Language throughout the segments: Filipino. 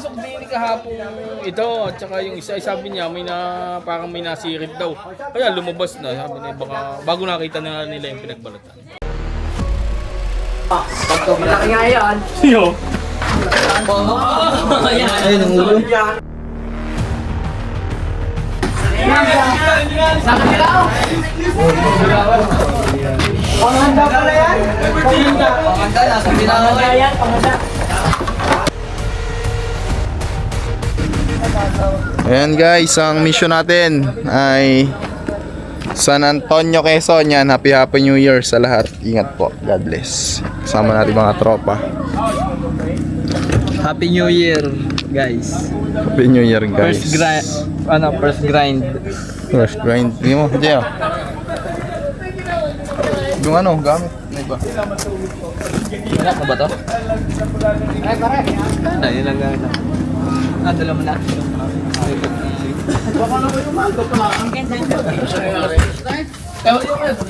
pumasok din kahapon ito at saka yung isa sabi niya parang may nasirit daw. Kaya lumabas na, sabi niya baka bago nakita na nila yung pinagbalatan. Malaki nga yan. Sino? Ayun ang ulo. Sa kanila ako. Panganda pala yan. Panganda, nasa pinaka yan. Panganda. Ayan guys, ang mission natin ay San Antonio, Quezon. Yan, happy New Year sa lahat. Ingat po, God bless. Kasama natin mga tropa. Happy New Year, guys. Happy New Year guys. First grind. First grind. Hindi mo, Jeo. Yung ano, gamit. Ano ba? Wala ka ba to? Ay, pare. Yun lang gamit ako. Dala mo na.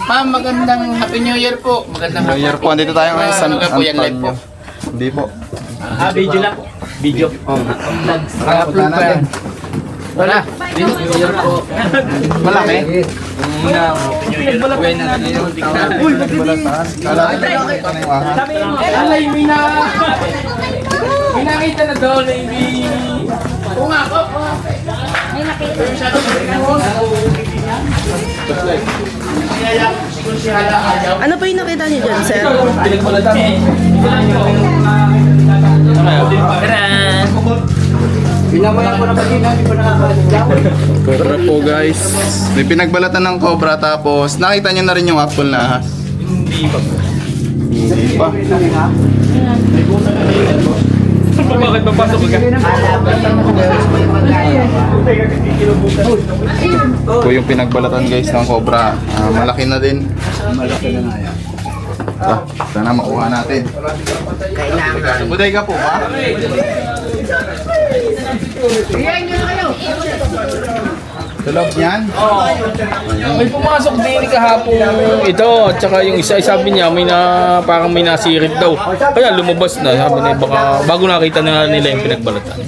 Ma'am, magandang Happy New Year po. Magandang New Year po. Andito tayo ngayon sa San Ano po yan, live po? Antonio. Hindi po. Video lang. Video. Naka-upload pa yan. Wala. New Year po. Malaki? Pinagbalatan natin yung tignan. Uy, Kala ko ano yung aha. Alay, may nakita na daw na Oo nga po. May nakita. Ano po yung nakita niyo dyan, sir? Pinagbalatan. Pinamayan ko na kanina, hindi pa nakakalaw. Cobra po guys. May pinagbalatan ng cobra tapos nakita nyo na rin yung actual na ahas. Hindi pa po. Hindi pa. Bakit papasok ka? Ito yung pinagbalatan guys ng cobra. Malaki na din. Malaki na nga yan. Sana makuha natin. Kailangan. Buday ka po ba? Sa loob niyan? May pumasok din kahapon ito at saka yung isa sabi niya parang may nasirit daw. Kaya lumabas na, sabi niya baka bago nakita na nila yung pinagbalatan.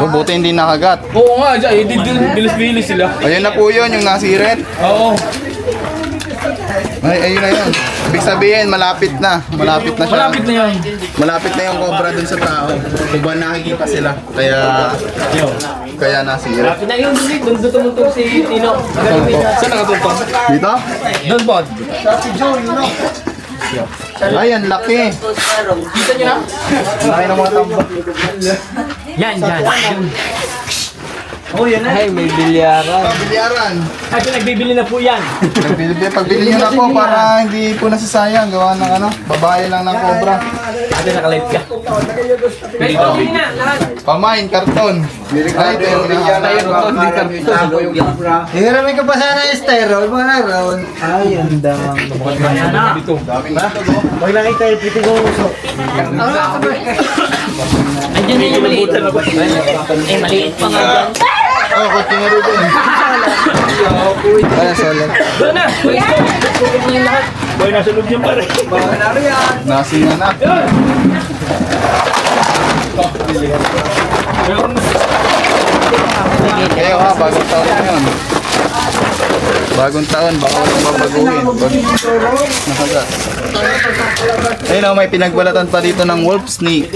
Buti hindi nakagat. Oo nga, bilis-bilis sila. Ayun na po yun, yung nasirit. Oo. Ay, ayun na yun. Ibig sabihin, malapit na. Malapit na siya. Malapit na yan. Malapit na yung cobra dun sa tao. Kung ba nakikita sila. Kaya nasirit. Na yung dulit, doon tumutog si Tino. Saan nakatuntong? Dito? Doon po. Ay, ang laki. Kita niyo na? Laki ng mga tambak. Yan. Oh, yan na. Ay, may bilyaran. Pagbilyaran. Ay, pinagbibili na po yan. Pagbili nyo na po para hindi po nasasayang. Gawa ng ano, babae lang ng cobra. Ate, nakalive ka. Bili na, lahat. Pamain, karton. Ay, ito yung hinahanap. Hiramin ka pa sana yung styro, mga naroon. Ay, ang damang. Dito. Pag nakita yung piti ko uso. Andiyan na yung maliit. Eh, maliit pa nga dyan. Oh, konti na rin din. Kaya solid. Doon na. Pagkukunin mo yung lahat. Boy, nasa loob niyan pare. Nasinganap. Kaya ha, bagong taon ngayon. Bagong taon, baka walang babaguhin. Nakagat. Ayun o, may pinagbalatan pa dito ng wolf snake.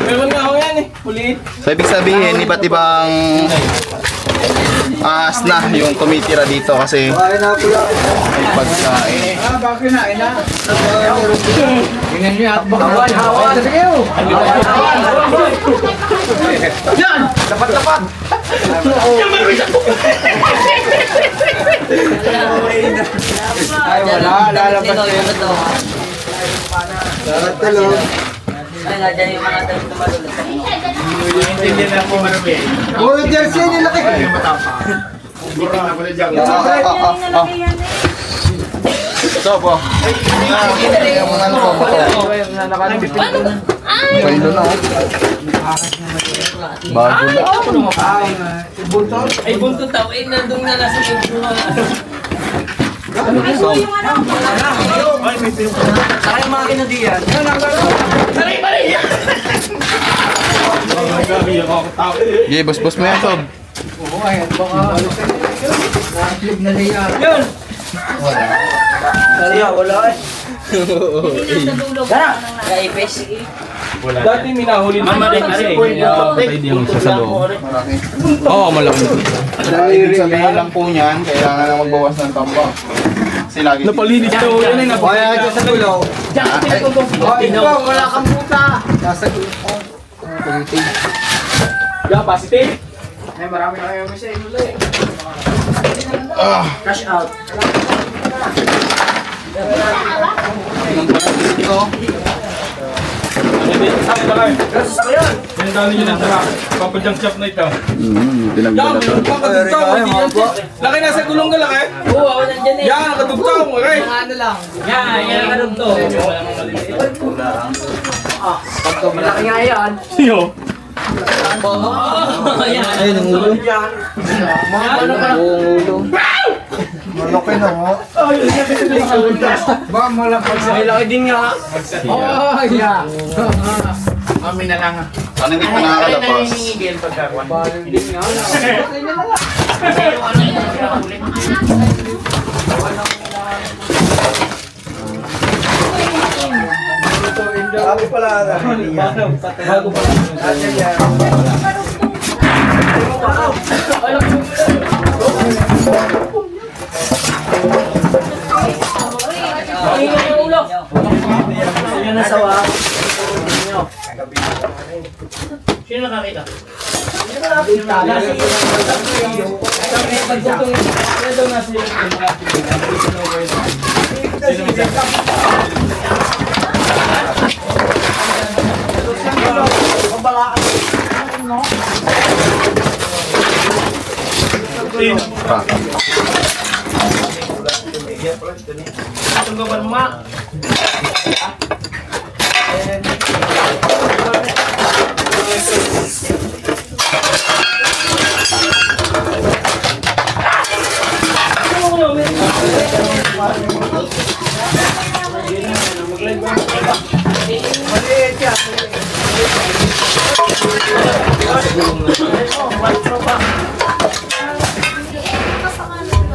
Meron nga ako yan eh. Pulit. So, ibig sabihin, iba't ibang ahas na yung tumitira dito kasi may pagkain. Bakit na, ina? Tingnan niyo at baka hawan. Sabi kayo. Yan! Dapat. Ay, wala. Lalabas yun. Dapat tulog. Ay, nga dyan yung mga tayo tumalulog. Hindi na ako marami. Puro jersey nila kayo. Ito po. Yung mga ano po. Kailo na oh. Bago na. Ay, buntot tao. Eh, nandun na nasa intro na. Saka yung mga kinadiyan. Sige, boss mo yan, Sob. Dati minahuli na kasi. Pwede yung isa sa loob. Oo, malaki. Ibig sabihin lang po niyan, kailangan na magbawas ng tambang. Kasi lagi... Napalinis na ulo na yun. Kaya ito sa dulo. Oh, ito, wala kang puta. Nasa Yeah, positive. Ay, marami na kayong isa ilo eh. Cash out. Ito. Saan ba kayo? Yan dali nyo na. Tara, papadyang shop na ito. Pinagbalatan. Laki nasa gulong ka laki? Oo, ako nandyan eh. Yan, nakatugtong. Okay. Yan nakadugtong. Malaki nga yan. Siyo. Ayun ang ulo. Malaki na mo. Ba, malaki. Malaki din nga. Oh, yeah. Kami na lang. Ano hindi pa nakakalabas? Sabi pala. Bago pala. Yan ang sawa. Sino nakakita?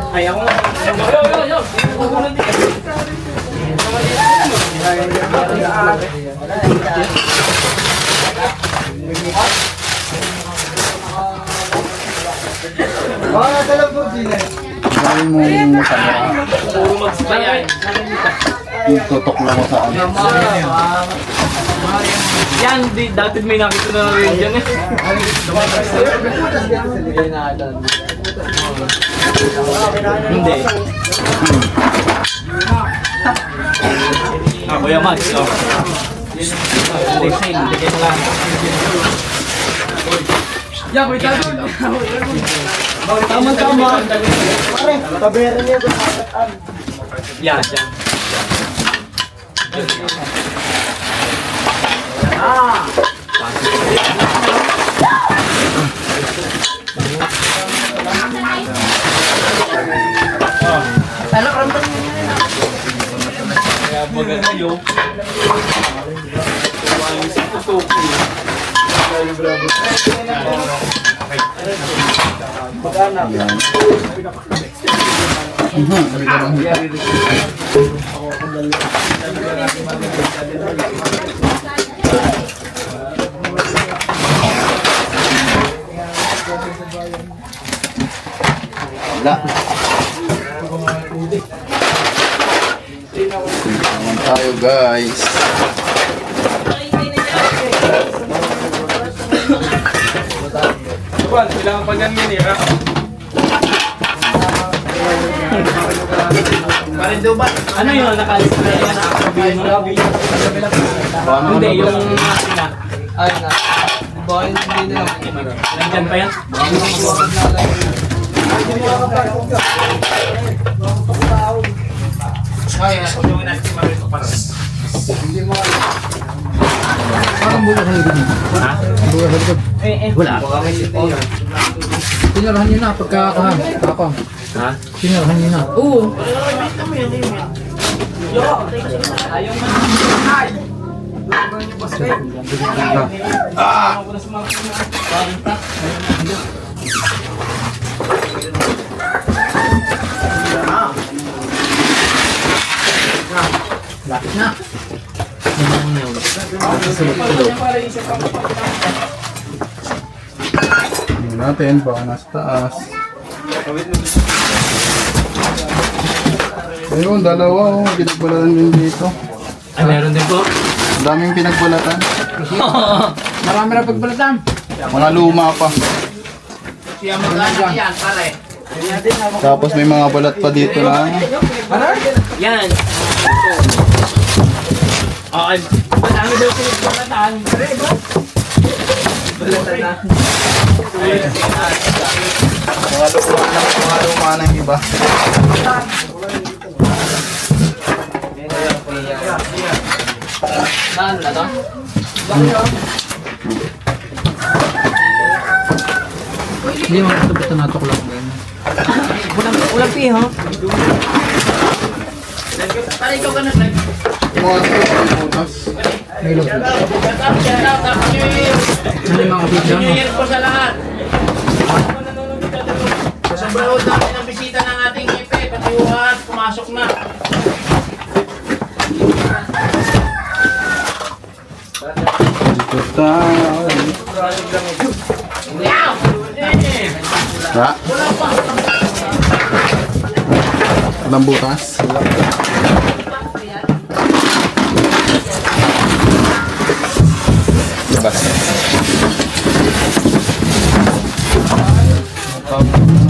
Ay, ako nga. Mga talang po sila. Gawin mo sa yung tutok lang mo sa ano. Yan, dati may nakita na rin dyan eh. Hindi. Kuya Max, oh. Ya, wait lang. Tama. Pare, tabera niya doon. Yan, yan. Kaya baga kayo. Kumain sa tutok. Wala. Naman tayo guys. Juan, kailangan pa ganyan eh. Ano yun? Nakalis na yan. Hindi, yung makina. Ay na. Bahay hindi na. Nandyan pa yan? Hindi mo. Parang buka sa likod niya. Ha? Buka sa likod. Wala. Tinarahan niyo na pagkakahan. Ako. Ha? Tinarahan niyo na. Oo. Tingnan natin, baka nasa taas. Ayun, dalawa oh. Pinagbalatan din dito. Ay, meron din po. Ang daming pinagbalatan. Marami na pagbalatan. Mga luma pa. Siya magkano yan, pare. Tapos may mga balat pa dito na. Yan. Okay. Marami daw pinagbalatan. Mga luma ng iba. Saan na to? Hindi mo ito natuklap din. Ulang piho. Pare, ikaw ka na-vlog. Mga butas. Ano yung mga kapit dyan? New Year po sa lahat. Sobrang dami ng bisita ng ating ipe. Pati uhat, pumasok na. Dito tayo. Wow! Ha? Walang butas. Labas.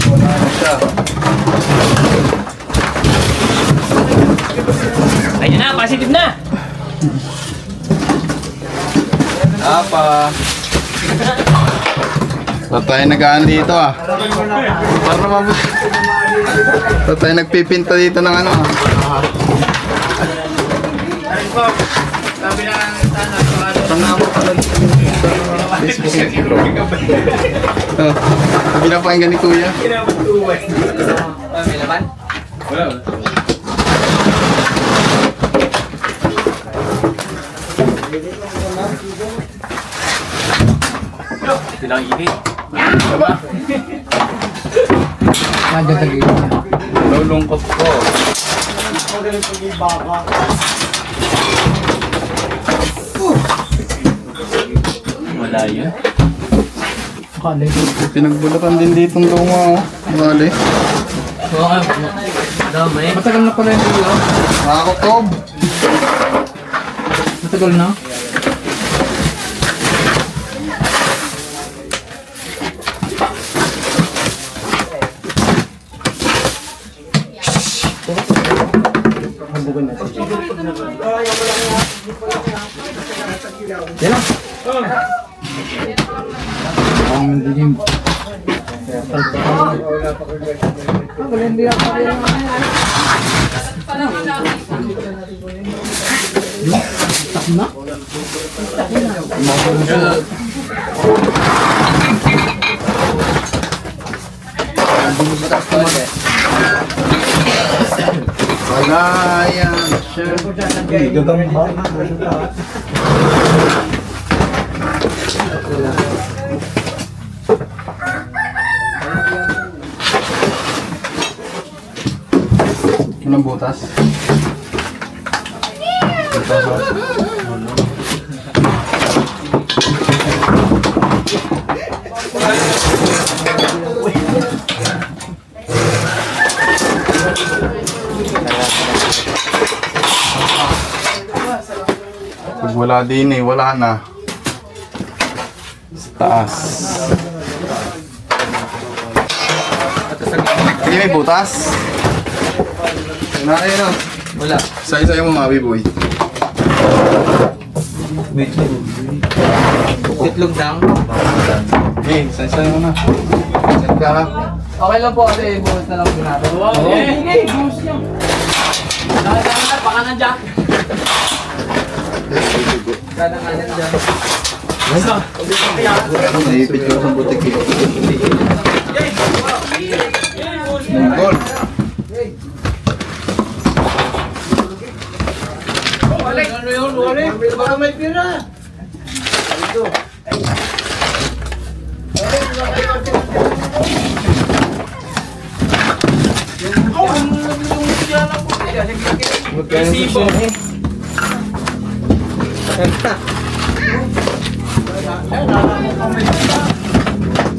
Wala na siya. Ayan na, positive na. Apa? Ba't tayo nag-aan dito ah? Para naman ba't tayo nagpipinta dito ng ano ah? Sabi lang tanong. Tangamo ka lang. Facebook. Oh, pinapakinggan ni Kuya. May laman? Bilang init. Nagdadagay. Lulungkot ko. Wala yun. Pinagbulakan din ditong luma oh. Bale. Oo, dami. Matagal na pala yung dito. Nakakotob. Matagal na. Yan lang. Ang dilim. Wala yan siya. Walang butas. Pag wala din eh, wala na. Sa taas. Hindi may butas. Na ayun oh. Wala. Say-say mo mga biboy. Titlog lang. Okay, say-say mo na. Yan ka ha. Okay lang po kasi buhat na lang ginagawa. Oo, okay. Gusto nyo. Baka nandiyan. Kada nga yan dyan. Naipit ko sa butik eh. Monggol. yun, ulit. Baka may pira. Resibo.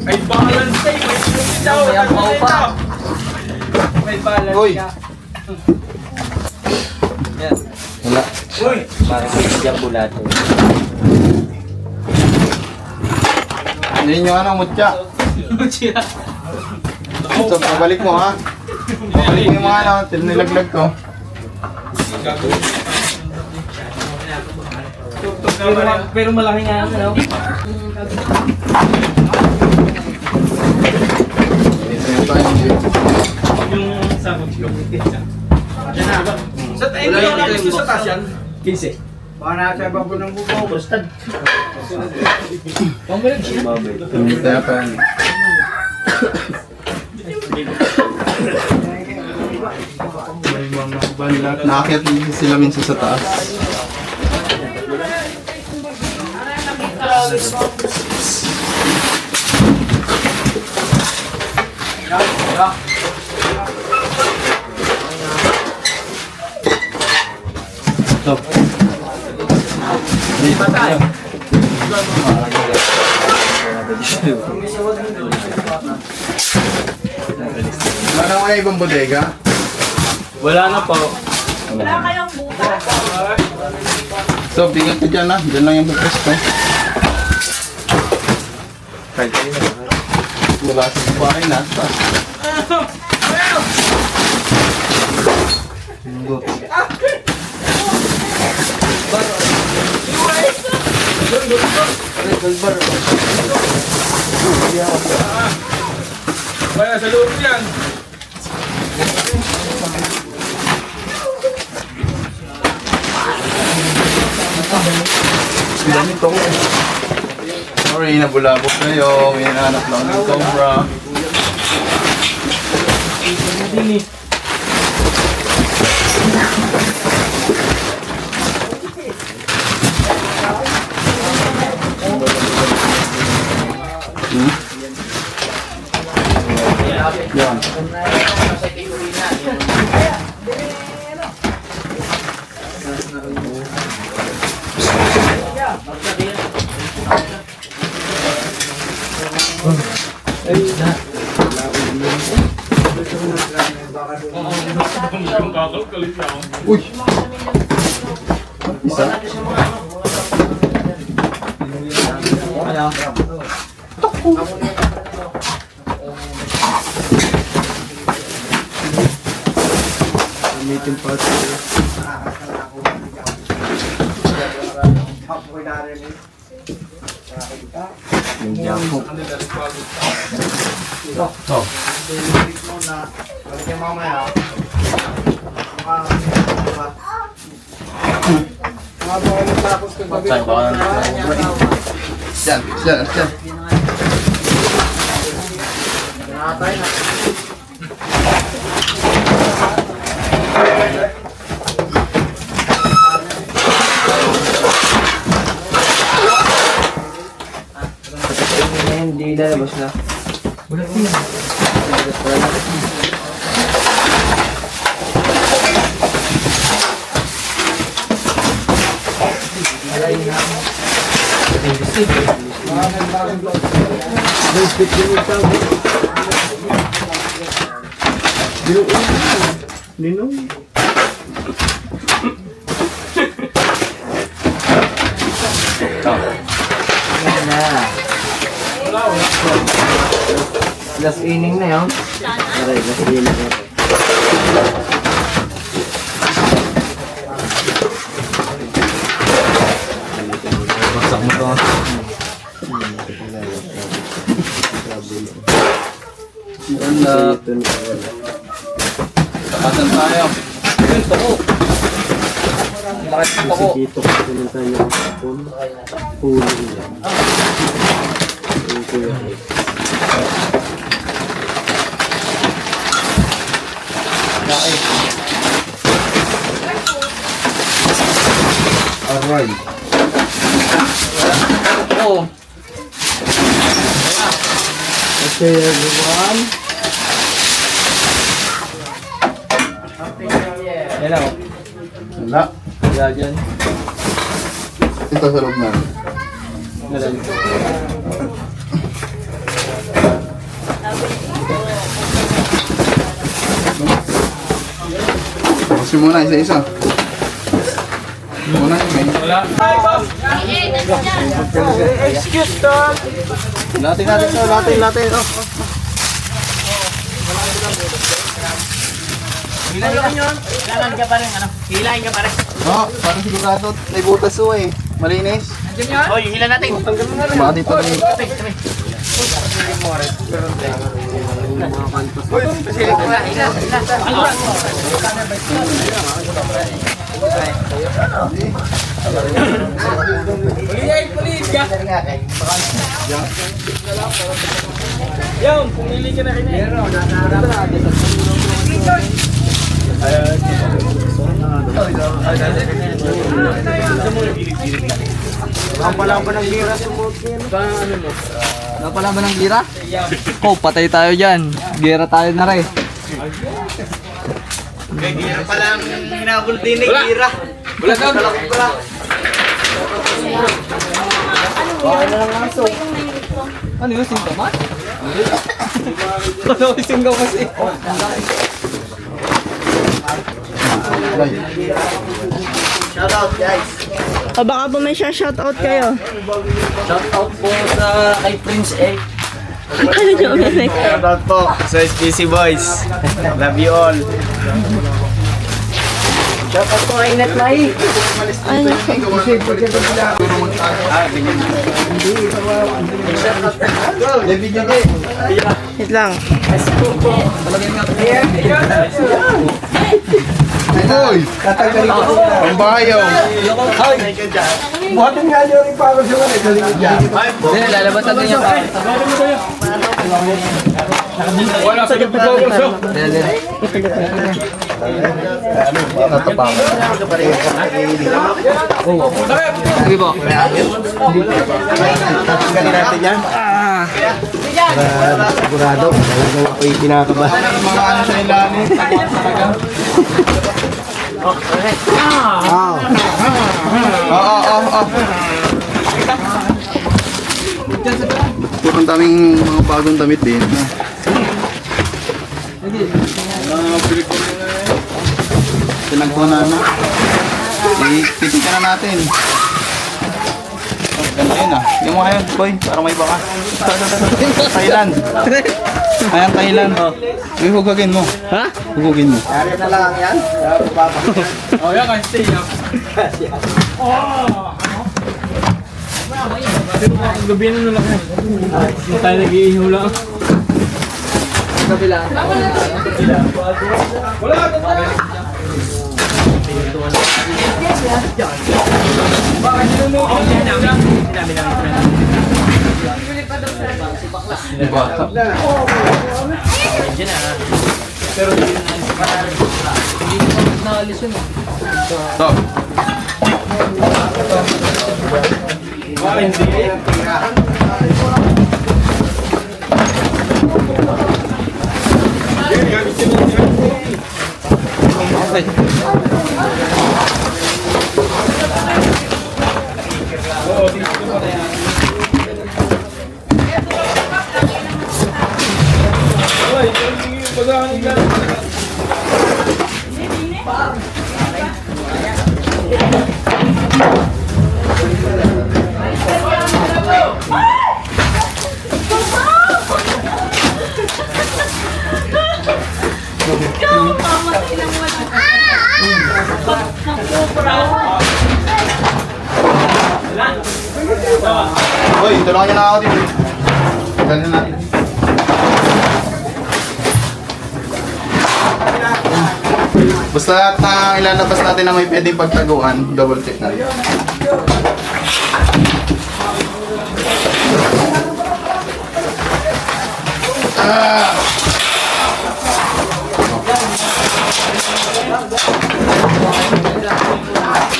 Ay, balance eh. May May pa. May balance Uy. ka. Yan. Wala. Uy! Parang hindi bulate. Yun yung ano, mutya. So, pabalik mo ha. Pabalik mo yung mga ano, nilaglag ko. Pero malaki nga ano. Yung sabon sa tayo lang namin sa taas yan. 15. Baka nasa ibang po ng buko. Bastad. Kaya pa yan. May mga banlat. Nakakit sila minsan sa taas. Ito. Dito tayo. Wala na ibang bodega? Wala na po. So, bigyan ko dyan ha. Dyan lang yung pagkas ko. Wala sa bahay na. Kaya sa loob yan. Ginamit ako eh. Sorry, nabulabog kayo. May hinahanap lang ng cobra. Yan. Uy! Isa? Gamitin pa ito. Yung jamo. Ito. Yan, yan, yan. Hindi na, labas na. Last inning na yun. Aray, last inning na yun. Baksak mo to. Ganda. Tapatan tayo. Bakit ako? Dito ko pinuntan yung huli. Aray. Oo. Okay, everyone. Yan ako. Wala. Wala dyan. Ito sa loob na. Wala dyan. Kasi muna, isa-isa. Muna, may... Latin natin to, latin. Oh. Hilahin ka pa rin, ano? Hilahin ka pa rin. Oh, parang sigurado. May butas o eh. Malinis. Hoy, hila natin. Baka dito rin. Yan, pumili ka na rin eh. Napala ba ng gira? Oh, patay tayo dyan. Gira tayo na rin. Gira pa lang hinabol din eh, gira. Wala ka. Ano yun? Sintomas? Ano yung sintomas eh? Shoutout guys. O baka po may shoutout kayo. Shout out po sa kay Prince A. Ano nyo umilik? Shoutout po sa SPC Boys. Love you all. Shoutout po kay Net Mai. Ano? Wait lang. Boy! Ang bayaw. Buhatin nga nyo rin para sa mga galing dyan. Hindi, lalabatan din yung pakita. Wala sa gabi ko. Natapakan. Sige po. Tatanggalin natin yan. Para sigurado. Talagang ako'y kinakabahan. Mga ano sa ilalim. Wow. Oo. Ang daming mga bagong damit din. Pinagkunan na. Titikan na natin. Oh, ganda yun ah. Yung mga yun, boy, parang may baka. Thailand. Ayan, Thailand. Hugugin mo. Ha? Hugugin mo. Kaya na lang yan. Oh, yan kasi stay up. Ang gabi na lang eh. Hindi tayo nag-iihaw lang. Kabila. Stop. Hoy, tulungan niyo na ako dito. Dali natin. Basta ilalabas natin na may pwedeng pagtaguan, double check natin.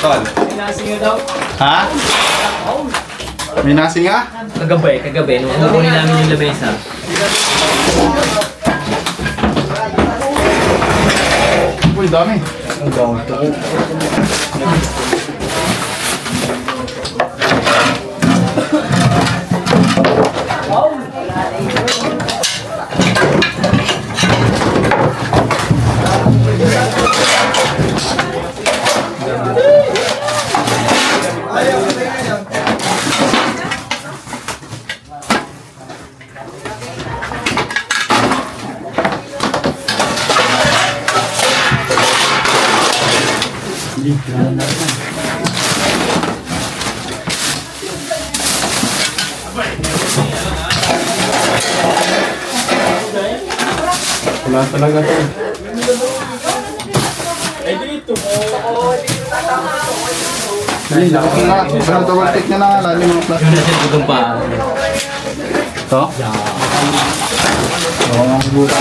Tol. Ha? May nasing nga? Kagabi. Nung kukunin namin yung labesa. Uy, dami. Wala talaga to. Ay, laki nga. Pero double take niya na nga. Lalim mga plastic. Itong pa. Ito? Oo, ang buta.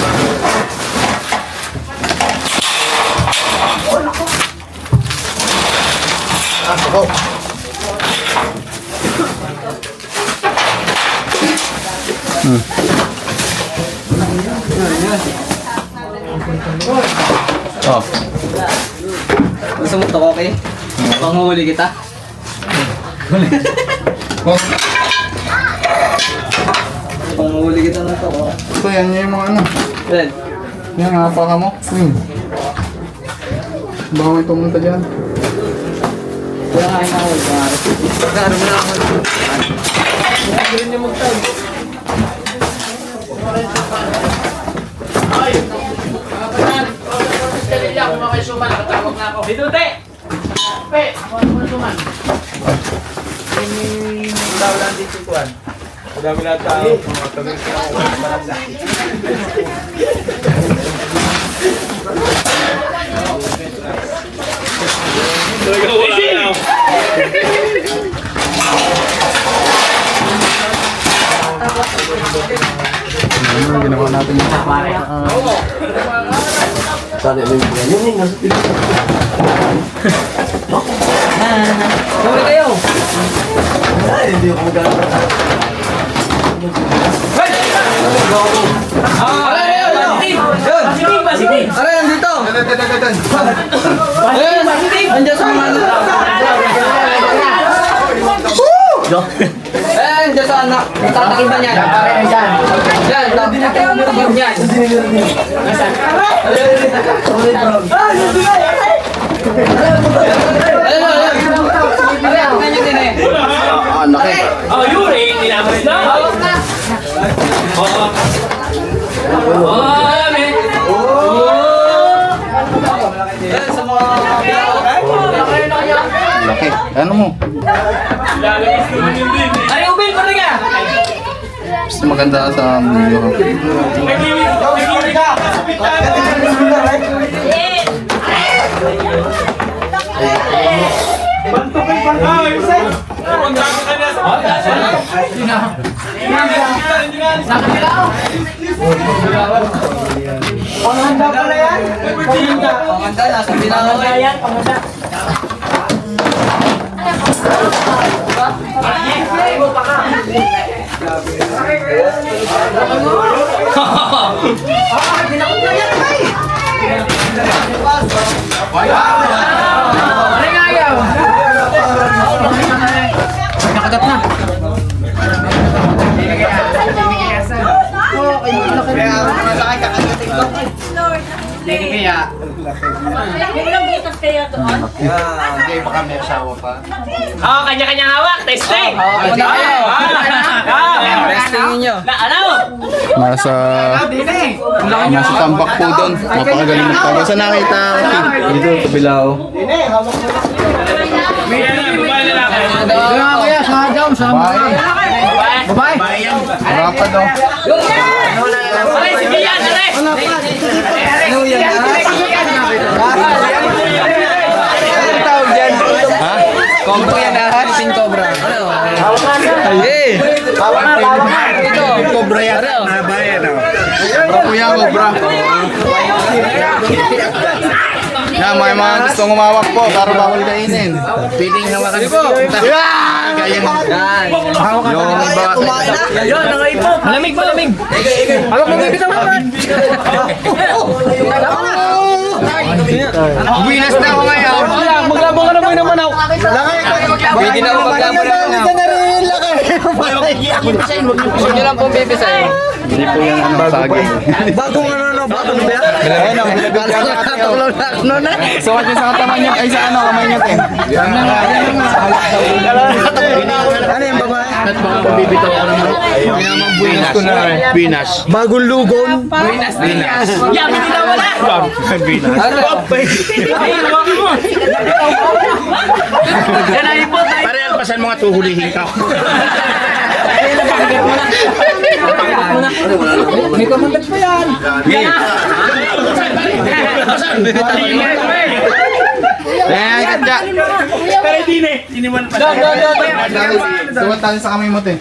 Ako. Oh. Gusto mo ito, okay? Panghuli kita. Oh. Panghuli kita ng ito. Ito, yan yung mga ano. Yan. Yan, napaka mo. Baka may pumunta dyan. Wala nga yung ako. Nagkaroon mo na ako. Nagkaroon niya mag-tag. Dito, te! Pe, ako suman. Ano ginawa natin yun? Huli kayo! Aray, nandito! Andiyan sa mga ano. Andiyan sa anak. Tatakiban yan. Yan, tatakiban yan. Ah, laki. Oh, Yuri, tinapos na. Oh, alam eh. Sa mga... Laki. Ano mo? Ay, ubil ko rin ka. Mas maganda sa video. Nagkiwit ka. Panganda, nasa binangan. Nakagat na. Oh, kanya-kanyang hawak. Testing. Ako na kayo. Testingin nyo. Ano? Nasa tambak po doon. Napakagaling magtaga. Saan nakita? Dito, sa Bilao. Kaya sa jam, sa Babae. Marapa daw. Aray, sige yan, aray. Ano yan? Ang tawag dyan. Ha? Combo yan ha? Sin Cobra. Ano? Hey! Ito. Cobra yan. Ano? Cobra po yan, Cobra. Yan, may mga gustong umawak po, pero bawal kainin. Pwedeng hawakan po. Yan! Ganyan. Yung iba. Yan, nakaipot. Malamig, malamig. Ako mo bibitaw naman. Buinas na ako ngayon. Maglabang ka na mo ng manaw. Pwede na ako maglabang na. Huwag nyo lang pong bibisayin. Hindi po yung saging. Ayun o, sukat nyo sa katawan nyo, ay sa kamay nyo. Ano yung babae? At baka pabibitaw ako naman. Buinas ko na. Binas. Bagong lugon. Yamin nila wala. Yan ay ipot. Pare, alpasan mga tuhulihin ka. May kamandag pa yan. Ayan, kanda. Pero diniman pa. Sukat tayo sa kamay mo, te.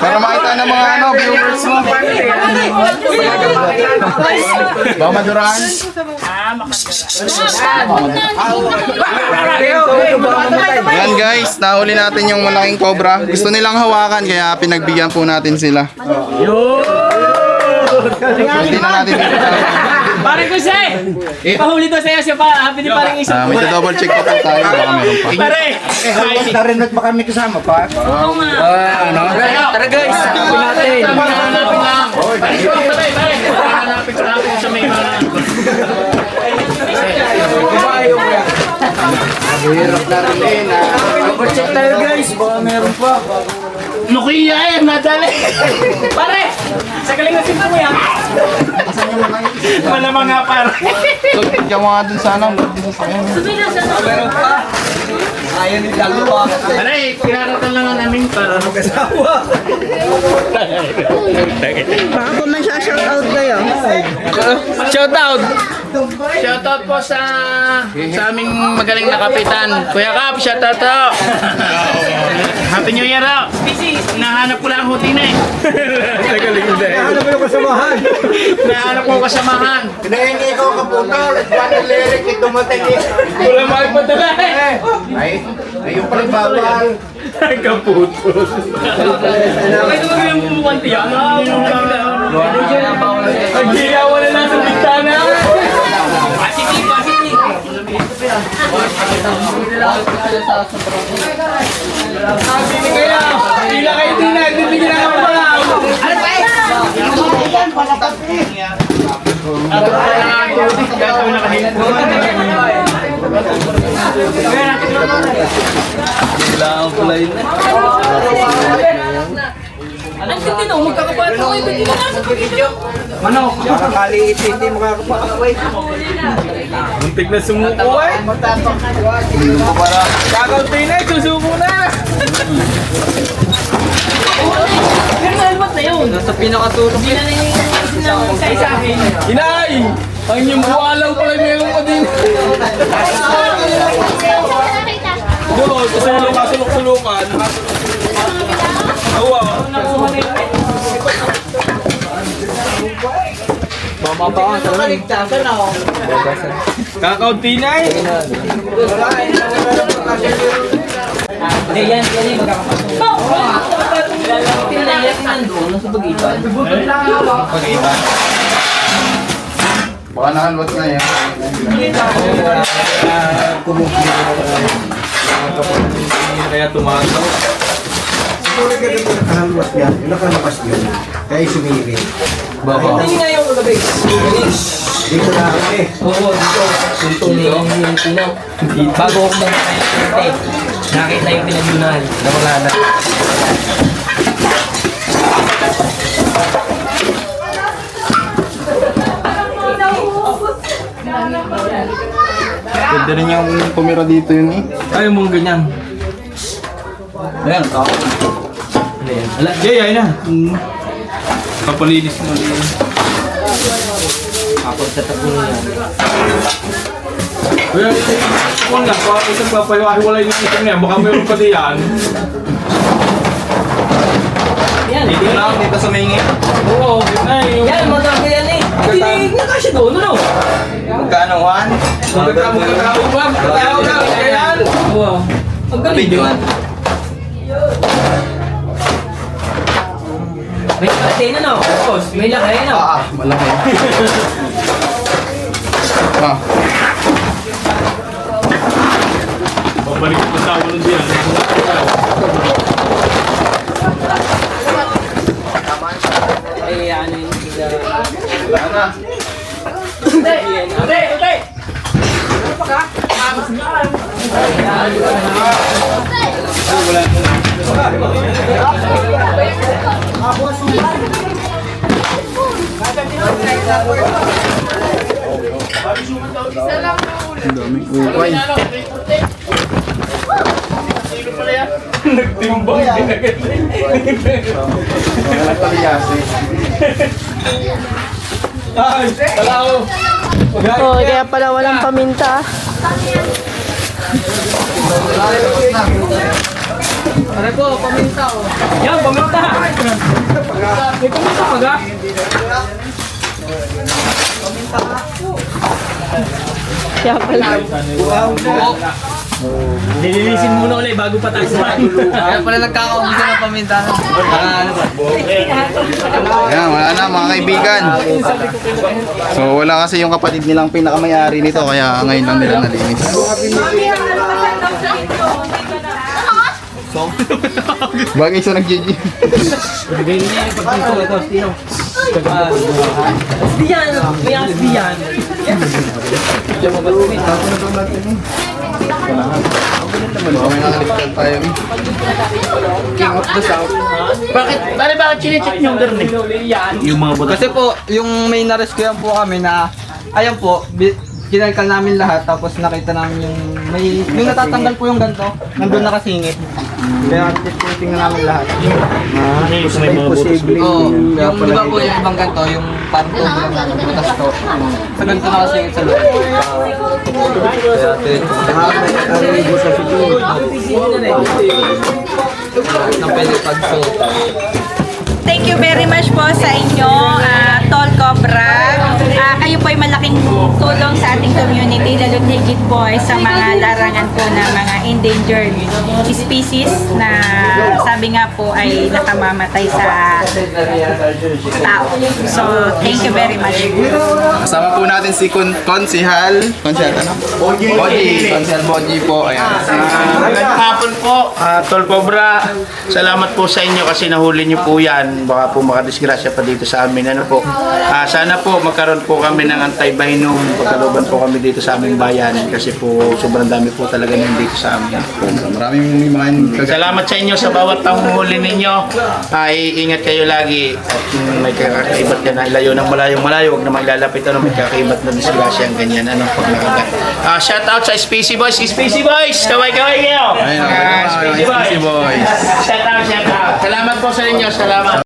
Para makita ng mga viewers mo. Baka maduraan. Ayan guys, nahuli natin yung malaking cobra. Gusto nilang hawakan kaya pinagbigyan po natin sila. Hindi na natin bibigyan. Pare ko siya eh. Pahuli ko sa'yo siya pa. Happy ni parang isa. May double check pa po tayo. Baka meron pa. Pare. Narinig ba kami kasama pa? Oo nga. Tara guys. Hanapin natin. Hanapin lang. Hanapin lang kung sa may mga. Hirap na rin Double check tayo guys. Baka meron pa. Nokia eh, madali. Pare. Sa galing na sinto mo yan. Malamang nga pare. Bigyan mo nga dun sana. Dito sa kanya. Meron pa. Ayaw ni dalawa. Pare, kinaratan lang namin para mag-asawa. Baka po may shout-out kayo. Shout out. Shoutout po sa aming magaling na kapitan. Kuya Kap, shoutout to. Happy New Year daw. Nahanap ko lang ang huti na eh. Ano ba yung kasamahan? Nahanap ko kasamahan. Hinahingi ko kaputol. Paano lyric ito dumating eh. Wala makipadala eh. Ayun pala bawal. Kaputos. Bakit naman yung bumukanti yan? Naghiyawan na lang sa bintana. Positive, positive. Sabi kaya, tila kayo tina, bibigyan na ako pala. Ano pa eh? Kailangan pala yun. Ang ganda no, magkakapato ko, ibigay na sa video. Manok. Kakaliit hindi makakapakaway. Muntik na sumuko eh. Kakaunti na, susuko na. Pero helmet na yun. Nasa pinakatulog. Hindi na nangyayari sa akin. Inay! Ang yung buwalaw pala meron ko din. Doon, kasulok-sulukan. Awa. Mama pa ka. Kakaunti na eh. Hindi, yan yung magkakapasok. Pinalayak nandun, nasa pag-iban. Pag-iba. Baka nakalwat na yan. Kaya tumato. Sulit ka dito nakahalwas yan. Nakalakas yun. Kaya sumili. Baka. Hindi nga yung kagabi. Dito na ako eh. Oo, dito. Sunto yung tinaw. Bago ako mong nakita yung pinag-yunan. Nawala na. Pwede rin yung tumira dito yun eh. Ayaw mong ganyan. Ayan, ako. Ala, Yay, ayun na. Papalinis mo din. kapag sa tapunan yan. Kuya, kung lang, baka isang papahiwalay ng isang yan, baka mayroon pa diyan. Yan, Dito lang, dito sa maingi. Oo, yun na yung... yan, magkaka yan eh. kasi doon, ano? Magkano, Juan? Ang galing yun. May laki na, no? Boss, may laki na. Malaki. Babalik ko sa ulo diyan. Ay, ano yung Wala na. Ang daming ukay. Walang paliyasi. Oh, kaya pala walang paminta. Yan, paminta! May paminta ka ga? Kaya pala. Nililisin muna ulit bago pa tayo sa Kaya pala nagkakaubusan ng paminta. Ano ba? Yan, wala na mga kaibigan. So wala kasi yung kapatid nilang pinakamayari nito kaya ngayon lang nila nalinis. Bagay siya nag-GG. Asbiyan! May asbiyan! May nakaligtad tayo. Bakit chinecheck niyo ang garni? Yung mga butas. Kasi po, yung may na-rescuean po kami na, ayan po, kinalkal namin lahat, tapos nakita namin yung natatanggal po yung ganito, nandun nakasingit. Kaya tingnan namin lahat. May mga butas. Oo, yung di ba po yung ibang ganito, yung parang tubo lang ng butas to. Sa ganito nakasingit sa loob. Nang pwede pagsuot. Thank you very much po sa inyo, Tol Cobra. Kayo po ay malaking tulong sa ating community, lalo higit po ay sa mga larangan po ng mga endangered species na sabi nga po ay nakamamatay sa tao. So, thank you very much. Kasama po natin si Konsihal. Konsihal ano? Boji. Konsihal Boji po. Ayan. Magandang hapon po, Tol Cobra. Salamat po sa inyo kasi nahuli niyo po yan. Baka po makadisgrasya pa dito sa amin. Ano po? Sana po magkaroon po kami ng anti-venom. Pagkalooban po kami dito sa aming bayan kasi po sobrang dami po talaga nang dito sa amin. Maraming mga Salamat sa inyo sa bawat panghuli ninyo. Ay ingat kayo lagi at may kakaibat ka na ilayo ng malayo-malayo. Huwag naman lalapit may kakaibat na disgrasya ang ganyan. Ano pag nakagat. Shout out sa Spacey Boys. Spacey Boys! Kaway-kaway kayo! Ayun, Spacey Boys! Boys. Shout out, shout out. Salamat po sa inyo. Salamat.